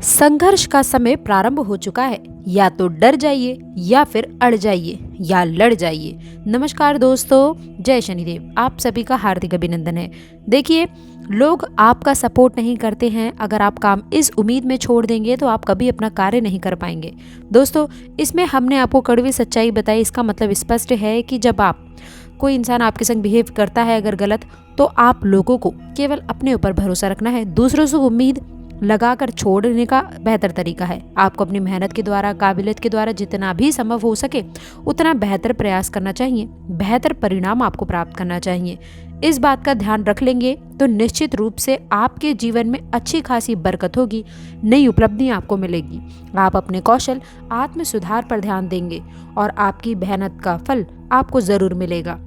संघर्ष का समय प्रारंभ हो चुका है। या तो डर जाइए या फिर अड़ जाइए या लड़ जाइए। नमस्कार दोस्तों, जय शनिदेव। आप सभी का हार्दिक अभिनंदन है। देखिए, लोग आपका सपोर्ट नहीं करते हैं। अगर आप काम इस उम्मीद में छोड़ देंगे तो आप कभी अपना कार्य नहीं कर पाएंगे। दोस्तों, इसमें हमने आपको कड़वी सच्चाई बताई। इसका मतलब स्पष्ट है कि जब आप कोई इंसान आपके संग बिहेव करता है अगर गलत, तो आप लोगों को केवल अपने ऊपर भरोसा रखना है। दूसरों से उम्मीद लगाकर छोड़ने का बेहतर तरीका है। आपको अपनी मेहनत के द्वारा, काबिलियत के द्वारा जितना भी संभव हो सके उतना बेहतर प्रयास करना चाहिए। बेहतर परिणाम आपको प्राप्त करना चाहिए। इस बात का ध्यान रख लेंगे तो निश्चित रूप से आपके जीवन में अच्छी खासी बरकत होगी। नई उपलब्धियां आपको मिलेगी। आप अपने कौशल, आत्म सुधार पर ध्यान देंगे और आपकी मेहनत का फल आपको जरूर मिलेगा।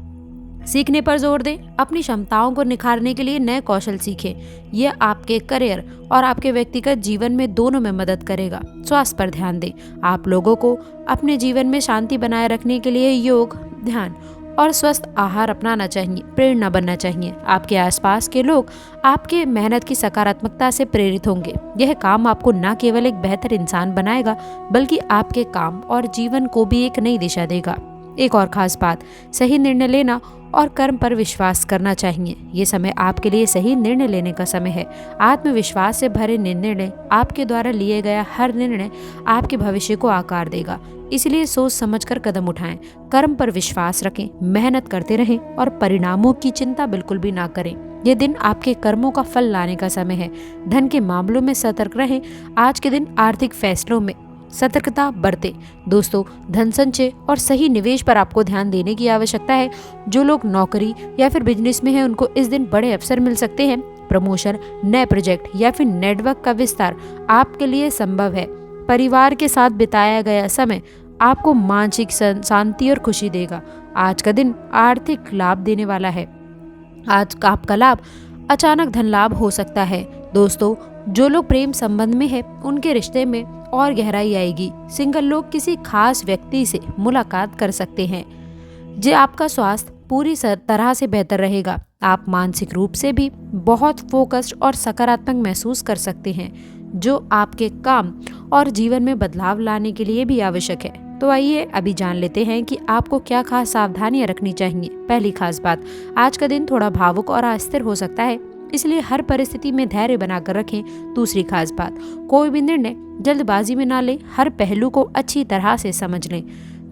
सीखने पर जोर दें। अपनी क्षमताओं को निखारने के लिए नए कौशल सीखें। यह आपके करियर और आपके व्यक्तिगत जीवन में दोनों में मदद करेगा। स्वास्थ्य पर ध्यान दें। आप लोगों को अपने जीवन में शांति बनाए रखने के लिए योग, ध्यान और स्वस्थ आहार अपनाना चाहिए। प्रेरणा बनना चाहिए। आपके आसपास के लोग आपके मेहनत की सकारात्मकता से प्रेरित होंगे। यह काम आपको न केवल एक बेहतर इंसान बनाएगा बल्कि आपके काम और जीवन को भी एक नई दिशा देगा। एक और खास बात, सही निर्णय लेना और कर्म पर विश्वास करना चाहिए। ये समय आपके लिए सही निर्णय लेने का समय है। आत्मविश्वास से भरे निर्णय लें। आपके द्वारा लिए गया हर निर्णय आपके भविष्य को आकार देगा। इसलिए सोच समझकर कदम उठाएं। कर्म पर विश्वास रखें, मेहनत करते रहें और परिणामों की चिंता बिल्कुल भी ना करें। ये दिन आपके कर्मों का फल लाने का समय है। धन के मामलों में सतर्क रहें। आज के दिन आर्थिक फैसलों में सतर्कता बरतें। दोस्तों, धन संचय और सही निवेश पर आपको ध्यान देने की आवश्यकता है। जो लोग नौकरी या फिर बिजनेस में हैं उनको इस दिन बड़े अवसर मिल सकते हैं। प्रमोशन, नए प्रोजेक्ट या फिर नेटवर्क का विस्तार आपके लिए संभव है। परिवार के साथ बिताया गया समय आपको मानसिक शांति और खुशी देगा। आज का दिन आर्थिक लाभ देने वाला है। आज का आपका लाभ अचानक धन लाभ हो सकता है। दोस्तों, जो लोग प्रेम संबंध में है उनके रिश्ते में और गहराई आएगी। सिंगल लोग किसी खास व्यक्ति से मुलाकात कर सकते हैं। जो आपका स्वास्थ्य पूरी तरह से बेहतर रहेगा। आप मानसिक रूप से भी बहुत फोकस्ड और सकारात्मक महसूस कर सकते हैं, जो आपके काम और जीवन में बदलाव लाने के लिए भी आवश्यक है। तो आइए अभी जान लेते हैं कि आपको क्या खास सावधानियां रखनी चाहिए। पहली खास बात, आज का दिन थोड़ा भावुक और अस्थिर हो सकता है, इसलिए हर परिस्थिति में धैर्य बनाकर रखें। दूसरी खास बात, कोई भी निर्णय जल्दबाजी में ना लें, हर पहलू को अच्छी तरह से समझ लें।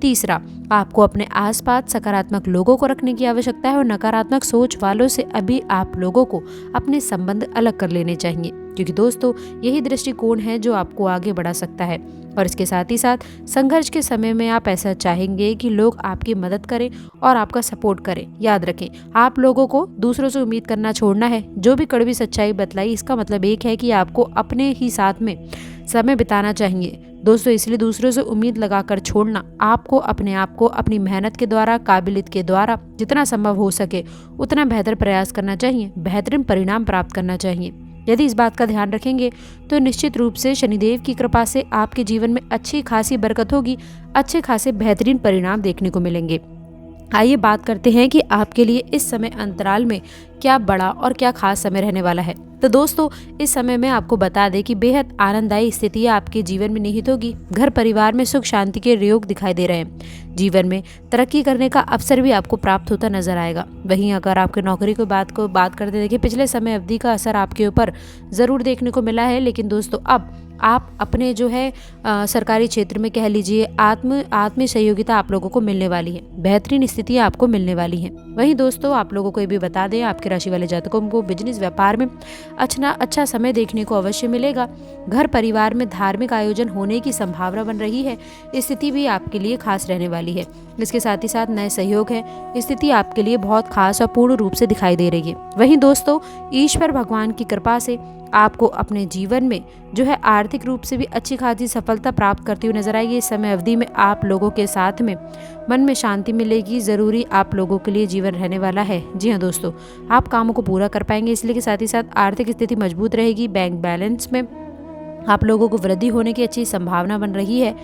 तीसरा, आपको अपने आसपास सकारात्मक लोगों को रखने की आवश्यकता है और नकारात्मक सोच वालों से अभी आप लोगों को अपने संबंध अलग कर लेने चाहिए, क्योंकि दोस्तों यही दृष्टिकोण है जो आपको आगे बढ़ा सकता है। और इसके साथ ही साथ संघर्ष के समय में आप ऐसा चाहेंगे कि लोग आपकी मदद करें और आपका सपोर्ट करें। याद रखें, आप लोगों को दूसरों से उम्मीद करना छोड़ना है। जो भी कड़वी सच्चाई बतलाई, इसका मतलब एक है कि आपको अपने ही साथ में समय बिताना चाहिए। दोस्तों, इसलिए दूसरों से उम्मीद लगाकर छोड़ना, आपको अपने आप को अपनी मेहनत के द्वारा, काबिलियत के द्वारा जितना संभव हो सके उतना बेहतर प्रयास करना चाहिए। बेहतरीन परिणाम प्राप्त करना चाहिए। यदि इस बात का ध्यान रखेंगे तो निश्चित रूप से शनिदेव की कृपा से आपके जीवन में अच्छी खासी बरकत होगी। अच्छे खासे बेहतरीन परिणाम देखने को मिलेंगे। आइए बात करते हैं कि आपके लिए इस समय अंतराल में क्या बड़ा और क्या खास समय रहने वाला है। तो दोस्तों, इस समय में आपको बता दें कि बेहद आनंददायी स्थितियां आपके जीवन में निहित होगी। घर परिवार में सुख शांति के योग दिखाई दे रहे हैं। जीवन में तरक्की करने का अवसर भी आपको प्राप्त होता नजर आएगा। वहीं अगर आपके नौकरी की बात करते देखिए, पिछले समय अवधि का असर आपके ऊपर जरूर देखने को मिला है, लेकिन दोस्तों अब आप अपने जो है सरकारी क्षेत्र में कह लीजिए आत्म सहयोगिता आप लोगों को मिलने वाली है। बेहतरीन स्थितियां आपको मिलने वाली हैं। वहीं दोस्तों, आप लोगों को ये भी बता दें, आपके राशि वाले जातकों को बिजनेस व्यापार में अच्छा समय देखने को अवश्य मिलेगा। घर परिवार में धार्मिक आयोजन होने की संभावना बन रही है। स्थिति भी आपके लिए खास रहने वाली है। इसके साथ ही साथ नए सहयोग है। स्थिति आपके लिए बहुत खास और पूर्ण रूप से दिखाई दे रही है। वहीं दोस्तों, ईश्वर भगवान की कृपा से आपको अपने जीवन में जो है आर्थिक रूप से भी अच्छी खासी सफलता प्राप्त करती हुई नजर आएगी। इस समय अवधि में आप लोगों के साथ में मन में शांति मिलेगी। जरूरी आप लोगों के लिए जीवन रहने वाला है। जी हाँ दोस्तों, आप कामों को पूरा कर पाएंगे। इसलिए के साथ ही साथ आर्थिक स्थिति मजबूत रहेगी। बैंक बैलेंस में आप लोगों को वृद्धि होने की अच्छी संभावना बन रही है।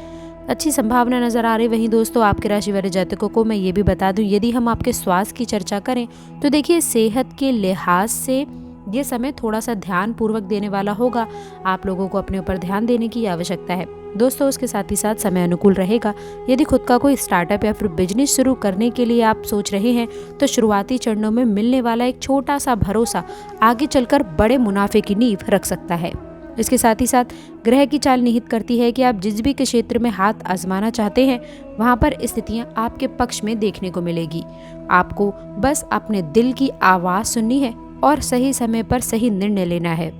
अच्छी संभावना नजर आ रही। वहीं दोस्तों, आपके राशि वाले जातकों को मैं ये भी बता दूं, यदि हम आपके स्वास्थ्य की चर्चा करें तो देखिए, सेहत के लिहाज से ये समय थोड़ा सा ध्यान पूर्वक देने वाला होगा। आप लोगों को अपने ऊपर ध्यान देने की आवश्यकता है दोस्तों। उसके साथ ही साथ समय अनुकूल रहेगा। यदि खुद का कोई स्टार्टअप या फिर बिजनेस शुरू करने के लिए आप सोच रहे हैं तो शुरुआती चरणों में मिलने वाला एक छोटा सा भरोसा आगे चलकर बड़े मुनाफे की नींव रख सकता है। इसके साथ ही साथ ग्रह की चाल निहित करती है कि आप जिस भी क्षेत्र में हाथ आजमाना चाहते हैं वहां पर स्थितियां आपके पक्ष में देखने को मिलेगी। आपको बस अपने दिल की आवाज़ सुननी है और सही समय पर सही निर्णय लेना है।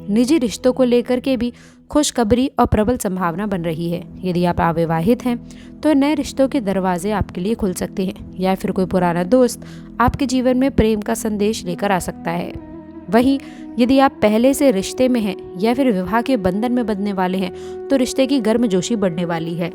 निजी रिश्तों को लेकर के भी खुशखबरी और प्रबल संभावना बन रही है। यदि आप अविवाहित हैं तो नए रिश्तों के दरवाजे आपके लिए खुल सकते हैं या फिर कोई पुराना दोस्त आपके जीवन में प्रेम का संदेश लेकर आ सकता है। वहीं यदि आप पहले से रिश्ते में हैं या फिर विवाह के बंधन में बंधने वाले हैं तो रिश्ते की गर्मजोशी बढ़ने वाली है।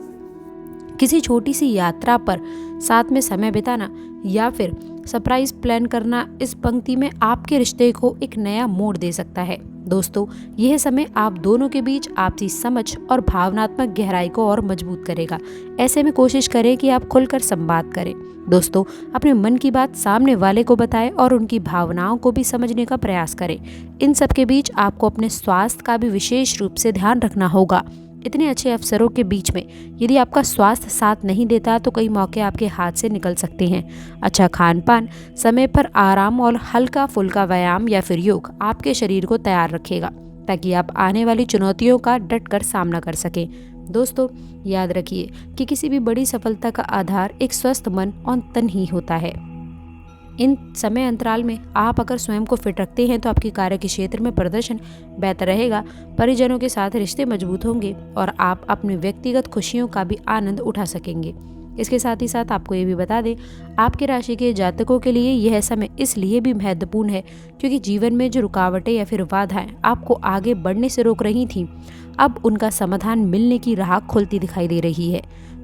किसी छोटी सी यात्रा पर साथ में समय बिताना या फिर सरप्राइज प्लान करना इस पंक्ति में आपके रिश्ते को एक नया मोड़ दे सकता है। दोस्तों, यह समय आप दोनों के बीच आपसी समझ और भावनात्मक गहराई को और मजबूत करेगा। ऐसे में कोशिश करें कि आप खुलकर संवाद करें। दोस्तों, अपने मन की बात सामने वाले को बताएं और उनकी भावनाओं को भी समझने का प्रयास करें। इन सब के बीच आपको अपने स्वास्थ्य का भी विशेष रूप से ध्यान रखना होगा। इतने अच्छे अवसरों के बीच में यदि आपका स्वास्थ्य साथ नहीं देता तो कई मौके आपके हाथ से निकल सकते हैं। अच्छा खान पान, समय पर आराम और हल्का फुल्का व्यायाम या फिर योग आपके शरीर को तैयार रखेगा ताकि आप आने वाली चुनौतियों का डट कर सामना कर सकें। दोस्तों, याद रखिए कि किसी भी बड़ी सफलता का आधार एक स्वस्थ मन और तन ही होता है। इन समय अंतराल में आप अगर स्वयं को फिट रखते हैं तो आपकी कार्य के क्षेत्र में प्रदर्शन बेहतर रहेगा। परिजनों के साथ रिश्ते मजबूत होंगे और आप अपनी व्यक्तिगत खुशियों का भी आनंद उठा सकेंगे। इसके साथ ही साथ आपको ये भी बता दें, आपके राशि के जातकों के लिए यह समय इसलिए भी महत्वपूर्ण है क्योंकि जीवन में जो रुकावटें या फिर बाधाएं आपको आगे बढ़ने से रोक रही थीं, अब उनका समाधान मिलने की राह खुलती दिखाई दे रही है।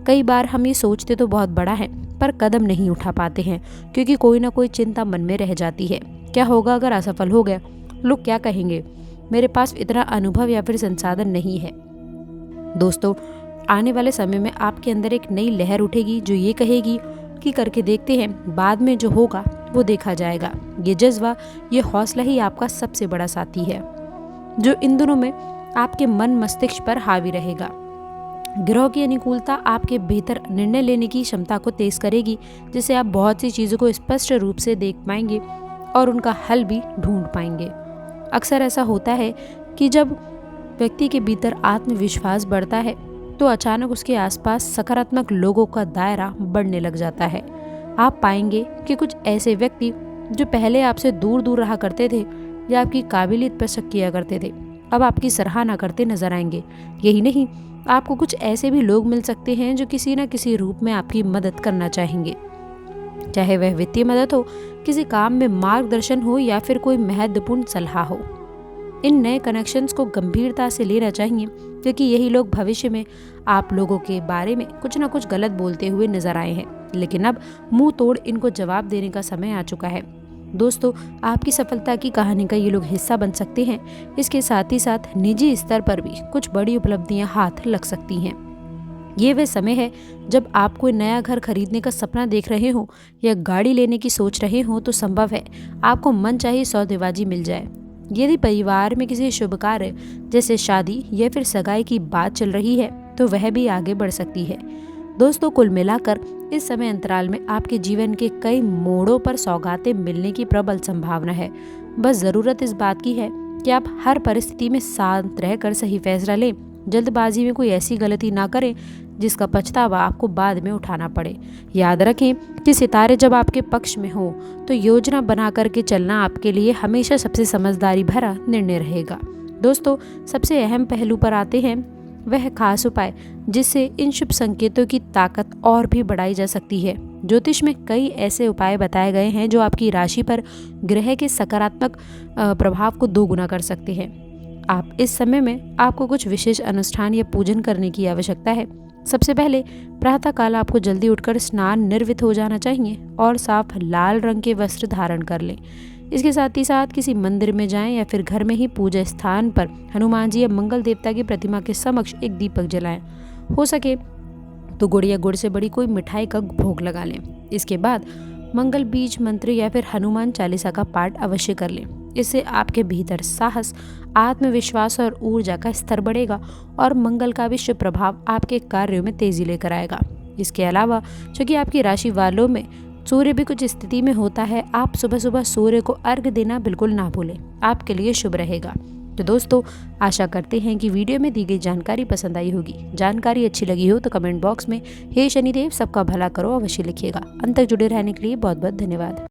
कई बार हम ये सोचते तो बहुत बड़ा है पर कदम नहीं उठा पाते हैं क्योंकि कोई ना कोई चिंता मन में रह जाती है। क्या होगा अगर असफल हो गया? लोग क्या कहेंगे? मेरे पास इतना अनुभव या फिर संसाधन नहीं है। दोस्तों, आने वाले समय में आपके अंदर एक नई लहर उठेगी जो ये कहेगी कि करके देखते हैं, बाद में जो होगा वो देखा जाएगा। ये जज्बा, ये हौसला ही आपका सबसे बड़ा साथी है जो इन दिनों में आपके मन मस्तिष्क पर हावी रहेगा। ग्रह की अनुकूलता आपके बेहतर निर्णय लेने की क्षमता को तेज करेगी, जिससे आप बहुत सी चीज़ों को स्पष्ट रूप से देख पाएंगे और उनका हल भी ढूंढ पाएंगे। अक्सर ऐसा होता है कि जब व्यक्ति के भीतर आत्मविश्वास बढ़ता है तो अचानक उसके आसपास सकारात्मक लोगों का दायरा बढ़ने लग जाता है। आप पाएंगे कि कुछ ऐसे व्यक्ति जो पहले आपसे दूर दूर रहा करते थे या आपकी काबिलियत पर शक किया करते थे, अब आपकी सराहना करते नजर आएंगे। यही नहीं, आपको कुछ ऐसे भी लोग मिल सकते हैं जो किसी न किसी रूप में आपकी मदद करना चाहेंगे, चाहे वह वित्तीय मदद हो, किसी काम में मार्गदर्शन हो या फिर कोई महत्वपूर्ण सलाह हो। इन नए कनेक्शंस को गंभीरता से लेना चाहिए क्योंकि यही लोग भविष्य में आप लोगों के बारे में कुछ न कुछ गलत बोलते हुए नजर आए हैं, लेकिन अब मुंह तोड़ इनको जवाब देने का समय आ चुका है। दोस्तों, आपकी सफलता की कहानी का ये लोग हिस्सा बन सकते हैं। इसके साथ ही साथ निजी स्तर पर भी कुछ बड़ी उपलब्धियां हाथ लग सकती हैं। ये वह समय है जब आप कोई नया घर खरीदने का सपना देख रहे हो या गाड़ी लेने की सोच रहे हो तो संभव है आपको मनचाही सौदेबाजी मिल जाए। यदि परिवार में किसी शुभ कार्य जैसे शादी या फिर सगाई की बात चल रही है तो वह भी आगे बढ़ सकती है। दोस्तों, कुल मिलाकर इस समय अंतराल में आपके जीवन के कई मोड़ों पर सौगातें मिलने की प्रबल संभावना है। बस ज़रूरत इस बात की है कि आप हर परिस्थिति में शांत रहकर सही फैसला लें। जल्दबाजी में कोई ऐसी गलती ना करें जिसका पछतावा आपको बाद में उठाना पड़े। याद रखें कि सितारे जब आपके पक्ष में हो तो योजना बना करके चलना आपके लिए हमेशा सबसे समझदारी भरा निर्णय रहेगा। दोस्तों, सबसे अहम पहलू पर आते हैं वह खास उपाय जिससे इन शुभ संकेतों की ताकत और भी बढ़ाई जा सकती है। ज्योतिष में कई ऐसे उपाय बताए गए हैं जो आपकी राशि पर ग्रह के सकारात्मक प्रभाव को दोगुना कर सकते हैं। आप इस समय में आपको कुछ विशेष अनुष्ठान या पूजन करने की आवश्यकता है। सबसे पहले प्रातःकाल आपको जल्दी उठकर स्नान निर्वित हो जाना चाहिए और साफ लाल रंग के वस्त्र धारण कर लें। इसके साथ ही साथ किसी मंदिर में जाएं या फिर घर में ही पूजा स्थान पर हनुमान जी या मंगल देवता की प्रतिमा के समक्ष एक दीपक जलाएं। हो सके तो गुड़ या गुड़ से बड़ी कोई मिठाई का भोग लगा लें। इसके बाद मंगल बीज मंत्र या फिर हनुमान चालीसा का पाठ अवश्य कर लें। इससे आपके भीतर साहस, आत्मविश्वास और ऊर्जा का स्तर बढ़ेगा और मंगल का भी शुभ प्रभाव आपके कार्यों में तेजी लेकर आएगा। इसके अलावा चूंकि आपकी राशि वालों में सूर्य भी कुछ स्थिति में होता है, आप सुबह सुबह सूर्य को अर्घ्य देना बिल्कुल ना भूलें, आपके लिए शुभ रहेगा। तो दोस्तों, आशा करते हैं कि वीडियो में दी गई जानकारी पसंद आई होगी। जानकारी अच्छी लगी हो तो कमेंट बॉक्स में हे शनिदेव सबका भला करो अवश्य लिखिएगा। अंत तक जुड़े रहने के लिए बहुत बहुत धन्यवाद।